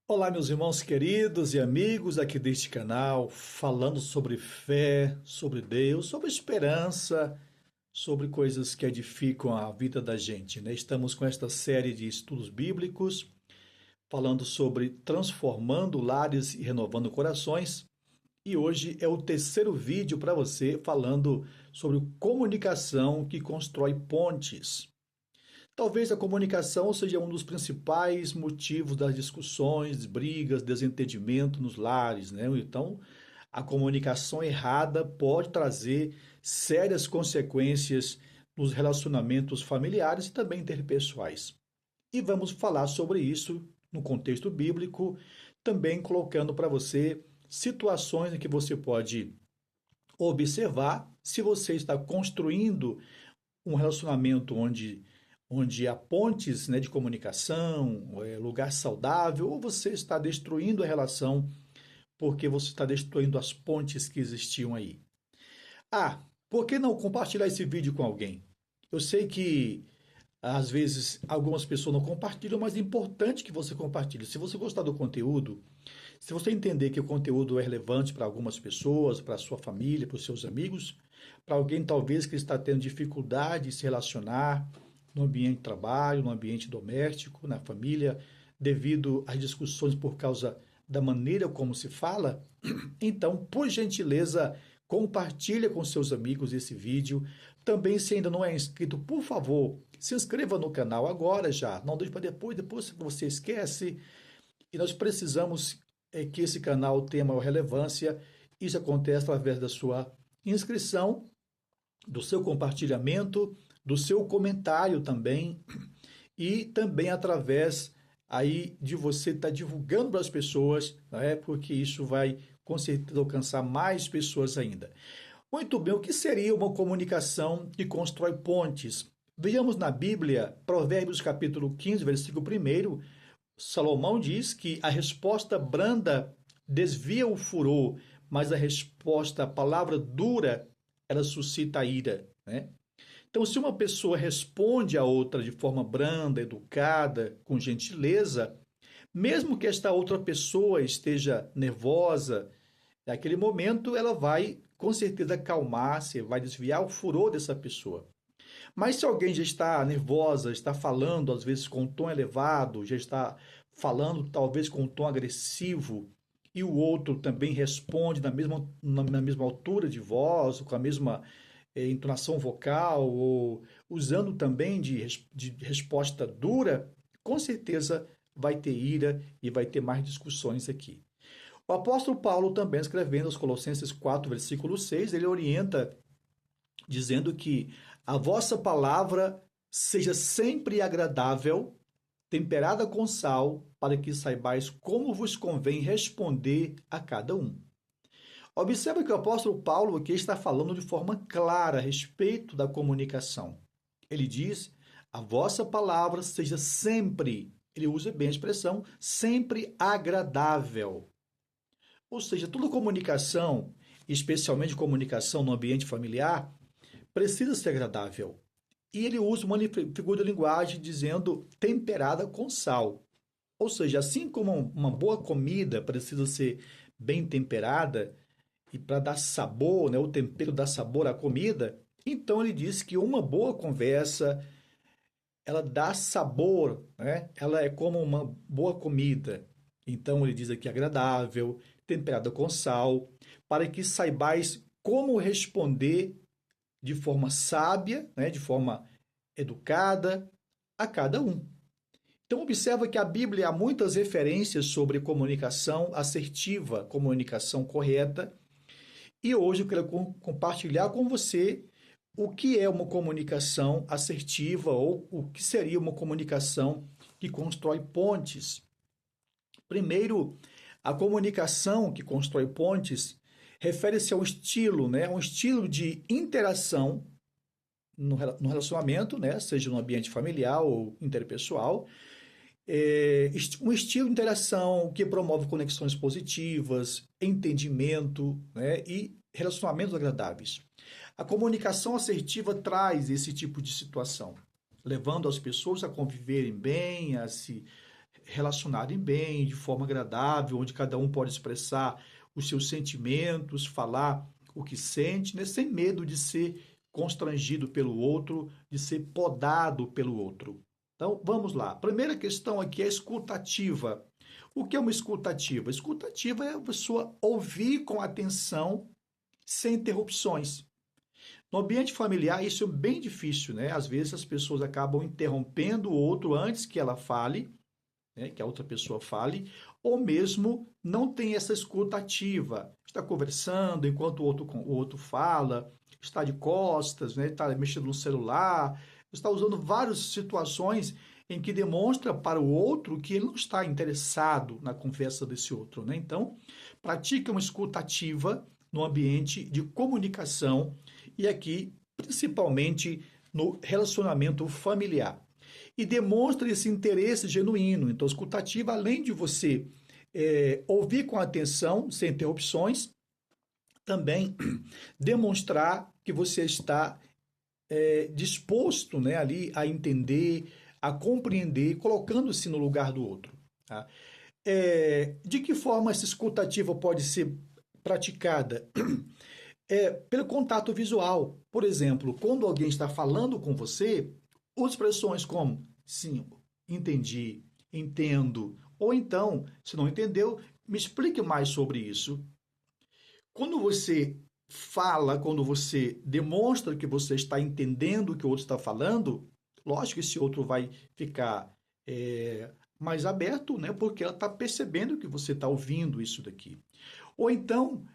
Olá, meus irmãos queridos e amigos aqui deste canal, falando sobre fé, sobre Deus, sobre esperança, sobre coisas que edificam a vida da gente, né? Estamos com esta série de estudos bíblicos, falando sobre transformando lares e renovando corações. E hoje é o terceiro vídeo para você falando sobre comunicação que constrói pontes. Talvez a comunicação seja um dos principais motivos das discussões, brigas, desentendimento nos lares, né? Então, a comunicação errada pode trazer sérias consequências nos relacionamentos familiares e também interpessoais. E vamos falar sobre isso no contexto bíblico, também colocando para você situações em que você pode observar se você está construindo um relacionamento onde há pontes, né, de comunicação, lugar saudável, ou você está destruindo a relação porque você está destruindo as pontes que existiam aí. Ah, por que não compartilhar esse vídeo com alguém? Eu sei que às vezes algumas pessoas não compartilham, mas é importante que você compartilhe. Se você gostar do conteúdo, se você entender que o conteúdo é relevante para algumas pessoas, para a sua família, para os seus amigos, para alguém talvez que está tendo dificuldade de se relacionar no ambiente de trabalho, no ambiente doméstico, na família, devido às discussões por causa da maneira como se fala, então, por gentileza, compartilha com seus amigos esse vídeo. Também, se ainda não é inscrito, por favor, se inscreva no canal agora já. Não deixe para depois você esquece. E nós precisamos que esse canal tenha maior relevância. Isso acontece através da sua inscrição, do seu compartilhamento, do seu comentário também, e também através aí de você estar divulgando para as pessoas, né? Porque isso vai com certeza alcançar mais pessoas ainda. Muito bem, o que seria uma comunicação que constrói pontes? Vejamos na Bíblia, Provérbios capítulo 15, versículo 1, Salomão diz que a resposta branda desvia o furor, mas a resposta, a palavra dura, ela suscita a ira, né? Então, se uma pessoa responde a outra de forma branda, educada, com gentileza, mesmo que esta outra pessoa esteja nervosa, naquele momento ela vai com certeza acalmar-se, vai desviar o furor dessa pessoa. Mas se alguém já está nervosa, está falando às vezes com um tom elevado, já está falando talvez com um tom agressivo, e o outro também responde na mesma altura de voz, com a mesma entonação vocal, ou usando também de resposta dura, com certeza vai ter ira e vai ter mais discussões aqui. O apóstolo Paulo também, escrevendo aos Colossenses 4, versículo 6, ele orienta dizendo que a vossa palavra seja sempre agradável, temperada com sal, para que saibais como vos convém responder a cada um. Observe que o apóstolo Paulo aqui está falando de forma clara a respeito da comunicação. Ele diz: a vossa palavra seja sempre, ele usa bem a expressão, sempre agradável. Ou seja, toda comunicação, especialmente comunicação no ambiente familiar, precisa ser agradável. E ele usa uma figura de linguagem dizendo temperada com sal. Ou seja, assim como uma boa comida precisa ser bem temperada e para dar sabor, né, o tempero dá sabor à comida, então ele diz que uma boa conversa, ela dá sabor, né? Ela é como uma boa comida. Então ele diz aqui agradável, temperada com sal, para que saibais como responder de forma sábia, né, de forma educada a cada um. Então observa que a Bíblia há muitas referências sobre comunicação assertiva, comunicação correta, e hoje eu quero compartilhar com você o que é uma comunicação assertiva ou o que seria uma comunicação que constrói pontes. Primeiro, a comunicação que constrói pontes refere-se a um estilo, né? Um estilo de interação no relacionamento, né? Seja no ambiente familiar ou interpessoal, um estilo de interação que promove conexões positivas, entendimento, né? E relacionamentos agradáveis. A comunicação assertiva traz esse tipo de situação, levando as pessoas a conviverem bem, a se relacionarem bem, de forma agradável, onde cada um pode expressar os seus sentimentos, falar o que sente, né? Sem medo de ser constrangido pelo outro, de ser podado pelo outro. Então, vamos lá. A primeira questão aqui é a escutativa. O que é uma escutativa? Escutativa é a pessoa ouvir com atenção, sem interrupções. No ambiente familiar, isso é bem difícil, né? Às vezes as pessoas acabam interrompendo o outro antes que ela fale, né? Que a outra pessoa fale, ou mesmo não tem essa escuta ativa. Está conversando enquanto o outro fala, está de costas, né? Está mexendo no celular, está usando várias situações em que demonstra para o outro que ele não está interessado na conversa desse outro, né? Então, pratica uma escuta ativa no ambiente de comunicação e aqui, principalmente no relacionamento familiar. E demonstra esse interesse genuíno. Então, escutativa, além de você ouvir com atenção, sem interrupções, também demonstrar que você está disposto, né, ali a entender, a compreender, colocando-se no lugar do outro. Tá? De que forma essa escutativa pode ser praticada? Pelo contato visual. Por exemplo, quando alguém está falando com você, use expressões como sim, entendi, entendo, ou então, se não entendeu, me explique mais sobre isso. Quando você fala, quando você demonstra que você está entendendo o que o outro está falando, lógico que esse outro vai ficar mais aberto, né? Porque ela está percebendo que você está ouvindo isso daqui. Ou então,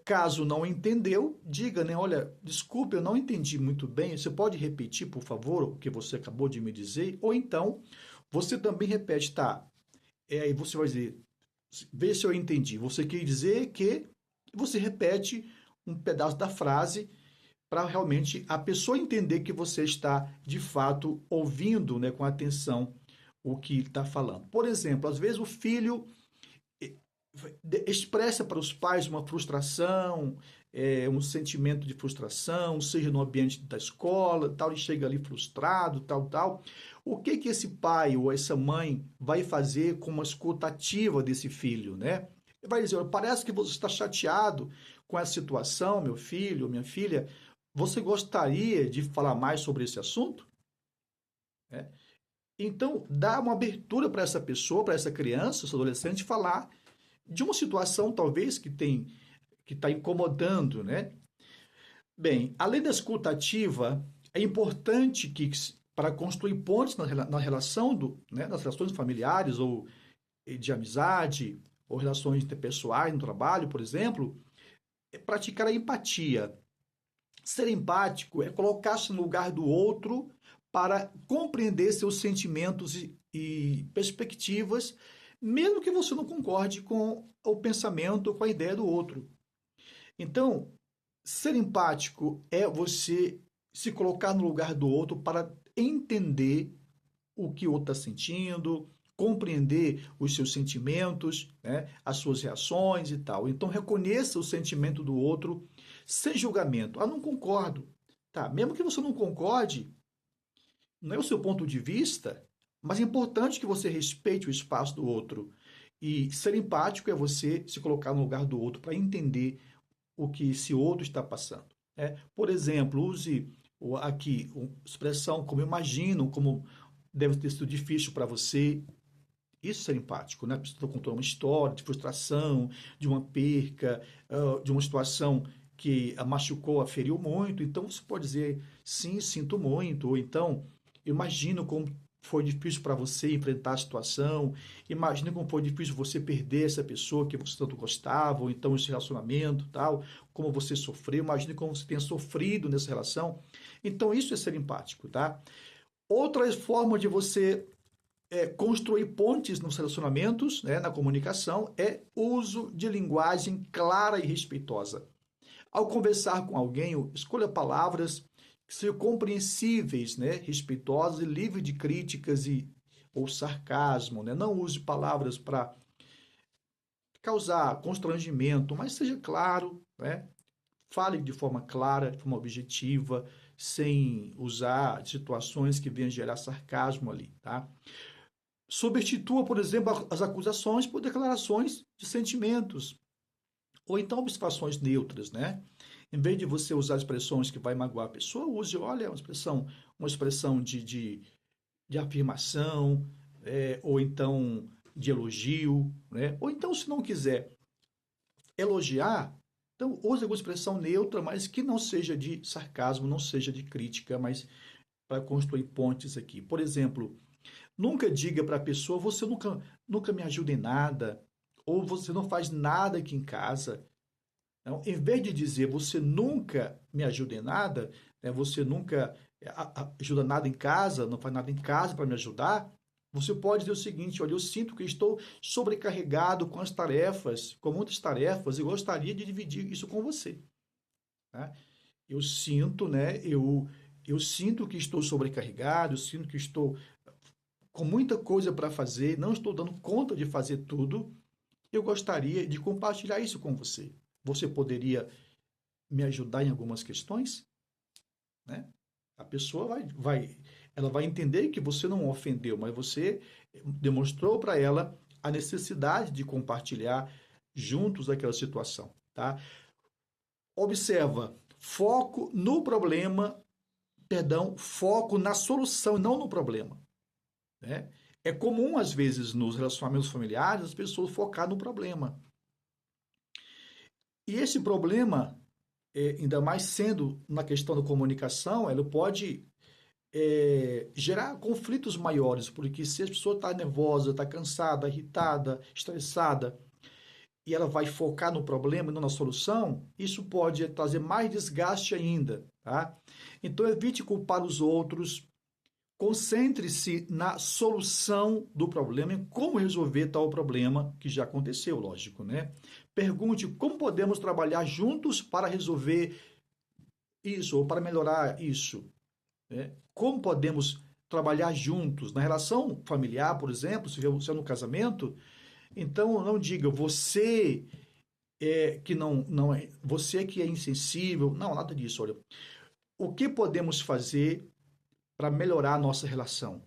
caso não entendeu, diga, né? Olha, desculpe, eu não entendi muito bem. Você pode repetir, por favor, o que você acabou de me dizer? Ou então, você também repete, tá? Aí você vai dizer, vê se eu entendi. Você quer dizer que você repete um pedaço da frase para realmente a pessoa entender que você está de fato ouvindo, né, com atenção o que está falando. Por exemplo, às vezes o filho expressa para os pais uma frustração, um sentimento de frustração, seja no ambiente da escola, tal, ele chega ali frustrado, tal, tal. O que que esse pai ou essa mãe vai fazer com uma escuta ativa desse filho, né? Ele vai dizer, parece que você está chateado com essa situação, meu filho, minha filha. Você gostaria de falar mais sobre esse assunto? É. Então, dá uma abertura para essa pessoa, para essa criança, esse adolescente, falar de uma situação talvez que está incomodando, né? Bem, além da escuta ativa, é importante que para construir pontes na relação né, nas relações familiares ou de amizade ou relações interpessoais no trabalho, por exemplo, é praticar a empatia. Ser empático é colocar-se no lugar do outro para compreender seus sentimentos e perspectivas, mesmo que você não concorde com o pensamento, com a ideia do outro. Então, ser empático é você se colocar no lugar do outro para entender o que o outro está sentindo, compreender os seus sentimentos, né, as suas reações e tal. Então, reconheça o sentimento do outro sem julgamento. Ah, não concordo. Tá, mesmo que você não concorde, não é o seu ponto de vista, mas é importante que você respeite o espaço do outro. E ser empático é você se colocar no lugar do outro para entender o que esse outro está passando. Né? Por exemplo, use aqui uma expressão como imagino, como deve ter sido difícil para você. Isso é ser empático, né? A pessoa está contando uma história de frustração, de uma perca, de uma situação que a machucou, a feriu muito. Então você pode dizer, sim, sinto muito. Ou então, imagino como foi difícil para você enfrentar a situação. Imagina como foi difícil você perder essa pessoa que você tanto gostava, ou então esse relacionamento, tal, como você sofreu. Imagine como você tenha sofrido nessa relação. Então isso é ser empático, tá? Outra forma de você construir pontes nos relacionamentos, né, na comunicação, é uso de linguagem clara e respeitosa. Ao conversar com alguém, escolha palavras que sejam compreensíveis, né, respeitosas e livres de críticas ou sarcasmo. Né? Não use palavras para causar constrangimento, mas seja claro, né? Fale de forma clara, de forma objetiva, sem usar situações que venham gerar sarcasmo ali, tá? Substitua, por exemplo, as acusações por declarações de sentimentos, ou então observações neutras, né? Em vez de você usar expressões que vai magoar a pessoa, use, olha, uma expressão de afirmação, ou então de elogio, né? Ou então, se não quiser elogiar, então use alguma expressão neutra, mas que não seja de sarcasmo, não seja de crítica, mas para construir pontes aqui. Por exemplo, nunca diga para a pessoa, você nunca me ajuda em nada, ou você não faz nada aqui em casa. Então, em vez de dizer você nunca me ajuda em nada, né, você nunca ajuda nada em casa, não faz nada em casa para me ajudar, você pode dizer o seguinte: olha, eu sinto que estou sobrecarregado com as tarefas, com muitas tarefas, e gostaria de dividir isso com você. Tá? Eu sinto, né? Eu sinto que estou sobrecarregado, eu sinto que estou com muita coisa para fazer, não estou dando conta de fazer tudo. Eu gostaria de compartilhar isso com você. Você poderia me ajudar em algumas questões, né? A pessoa ela vai entender que você não ofendeu, mas você demonstrou para ela a necessidade de compartilhar juntos aquela situação, tá? Observa, foco no problema, perdão, foco na solução, não no problema, né? É comum, às vezes, nos relacionamentos familiares, as pessoas focar no problema. E esse problema, ainda mais sendo na questão da comunicação, ele pode gerar conflitos maiores, porque se a pessoa está nervosa, está cansada, irritada, estressada, e ela vai focar no problema e não na solução, isso pode trazer mais desgaste ainda, tá? Então evite culpar os outros, concentre-se na solução do problema, em como resolver tal problema que já aconteceu, lógico, né? Pergunte como podemos trabalhar juntos para resolver isso ou para melhorar isso, né? Como podemos trabalhar juntos na relação familiar, por exemplo, se você é no casamento, então não diga você que não é, você que é insensível, não, nada disso, olha. O que podemos fazer para melhorar a nossa relação,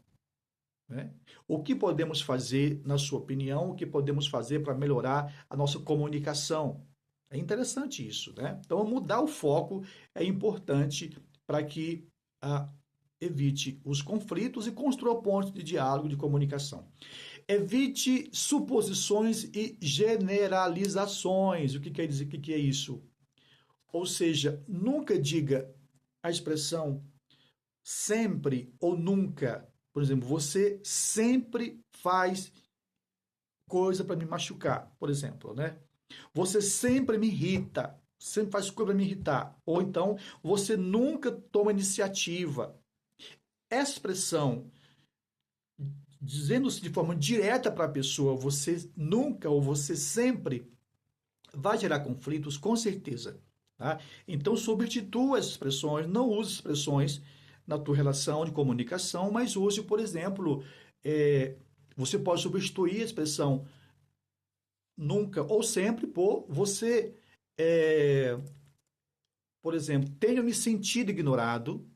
né? O que podemos fazer, na sua opinião, o que podemos fazer para melhorar a nossa comunicação? É interessante isso, né? Então, mudar o foco é importante para que evite os conflitos e construa pontos de diálogo, de comunicação. Evite suposições e generalizações. O que quer dizer? O que é isso? Ou seja, nunca diga a expressão sempre ou nunca. Por exemplo, você sempre faz coisa para me machucar, por exemplo, né? Você sempre me irrita, sempre faz coisa para me irritar. Ou então, você nunca toma iniciativa. Essa expressão, dizendo-se de forma direta para a pessoa, você nunca ou você sempre, vai gerar conflitos, com certeza. Tá? Então, substitua essas expressões, não use expressões na tua relação de comunicação, mas use, por exemplo, você pode substituir a expressão nunca ou sempre por você, é, por exemplo, tenho me sentido ignorado,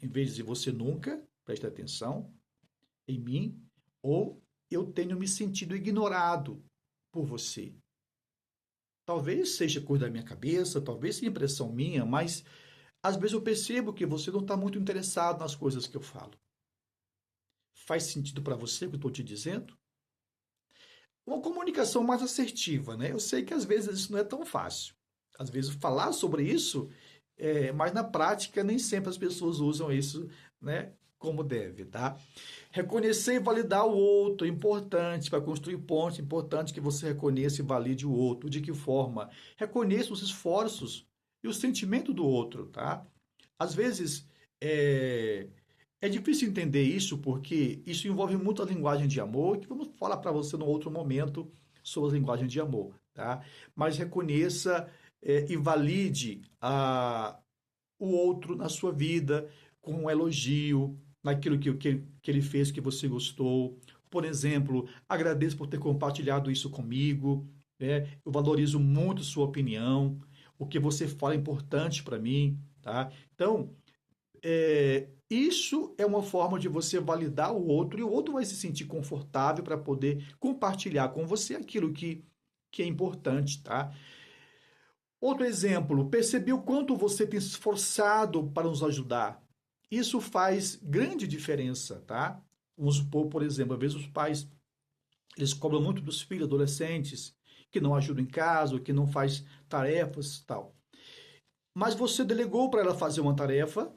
em vez de você nunca, preste atenção em mim, ou eu tenho me sentido ignorado por você. Talvez seja coisa da minha cabeça, talvez seja impressão minha, mas às vezes eu percebo que você não está muito interessado nas coisas que eu falo. Faz sentido para você o que eu estou te dizendo? Uma comunicação mais assertiva, né? Eu sei que às vezes isso não é tão fácil. Às vezes falar sobre isso, mas na prática nem sempre as pessoas usam isso, né? Como deve, tá? Reconhecer e validar o outro é importante para construir pontos, é importante que você reconheça e valide o outro. De que forma? Reconheça os esforços e o sentimento do outro, tá? Às vezes é difícil entender isso porque isso envolve muito a linguagem de amor, que vamos falar para você num outro momento sobre a linguagem de amor, tá? Mas reconheça e valide o outro na sua vida com um elogio, naquilo que ele fez que você gostou. Por exemplo, agradeço por ter compartilhado isso comigo, né? Eu valorizo muito sua opinião, o que você fala é importante para mim, tá? Então, Isso é uma forma de você validar o outro e o outro vai se sentir confortável para poder compartilhar com você aquilo que é importante, tá? Outro exemplo, percebi o quanto você tem se esforçado para nos ajudar. Isso faz grande diferença, tá? Vamos supor, por exemplo, às vezes os pais eles cobram muito dos filhos adolescentes que não ajudam em casa, que não faz tarefas, tal. Mas você delegou para ela fazer uma tarefa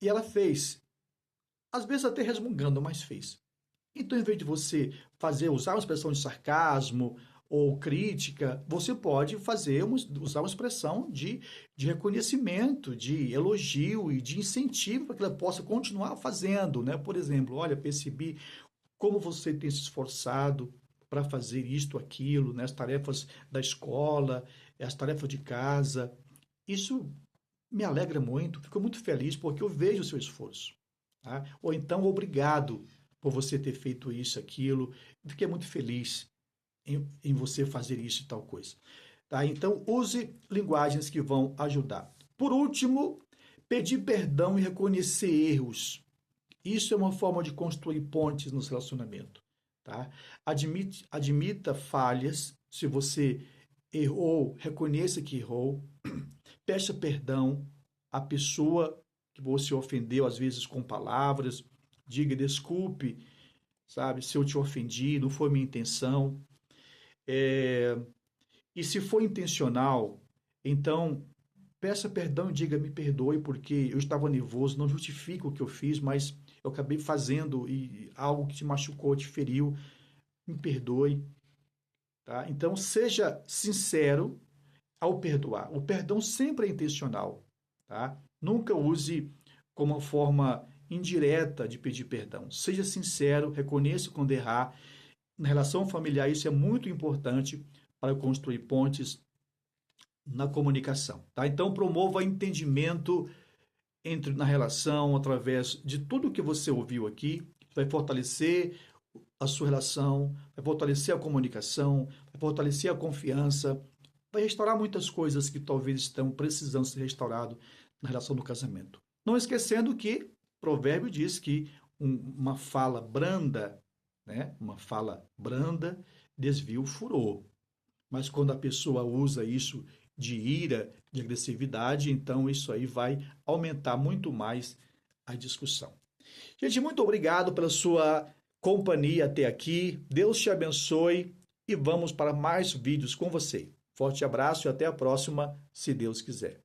e ela fez. Às vezes até resmungando, mas fez. Então, em vez de você usar uma expressão de sarcasmo ou crítica, você pode usar uma expressão de reconhecimento, de elogio e de incentivo para que ela possa continuar fazendo, né? Por exemplo, olha, percebi como você tem se esforçado para fazer isto, aquilo, né? As tarefas da escola, as tarefas de casa. Isso me alegra muito, fico muito feliz porque eu vejo o seu esforço. Tá? Ou então, obrigado por você ter feito isso, aquilo. Fiquei muito feliz em você fazer isso e tal coisa. Tá? Então, use linguagens que vão ajudar. Por último, pedir perdão e reconhecer erros. Isso é uma forma de construir pontes nos relacionamentos. Tá? Admita falhas. Se você errou, reconheça que errou. Peça perdão à pessoa que você ofendeu, às vezes com palavras. Diga desculpe, sabe, se eu te ofendi, não foi minha intenção. É, E se for intencional, então peça perdão e diga me perdoe porque eu estava nervoso, não justifico o que eu fiz, mas eu acabei fazendo e algo que te machucou, te feriu, me perdoe, tá? Então seja sincero ao perdoar. O perdão sempre é intencional, tá? Nunca use como uma forma indireta de pedir perdão. Seja sincero, reconheça quando errar. Na relação familiar, isso é muito importante para construir pontes na comunicação, tá? Então, promova entendimento na relação através de tudo que você ouviu aqui. Vai fortalecer a sua relação, vai fortalecer a comunicação, vai fortalecer a confiança, vai restaurar muitas coisas que talvez estão precisando ser restaurado na relação do casamento. Não esquecendo que o provérbio diz que uma fala branda, né? Uma fala branda desvia o furor. Mas quando a pessoa usa isso de ira, de agressividade, então isso aí vai aumentar muito mais a discussão. Gente, muito obrigado pela sua companhia até aqui. Deus te abençoe e vamos para mais vídeos com você. Forte abraço e até a próxima, se Deus quiser.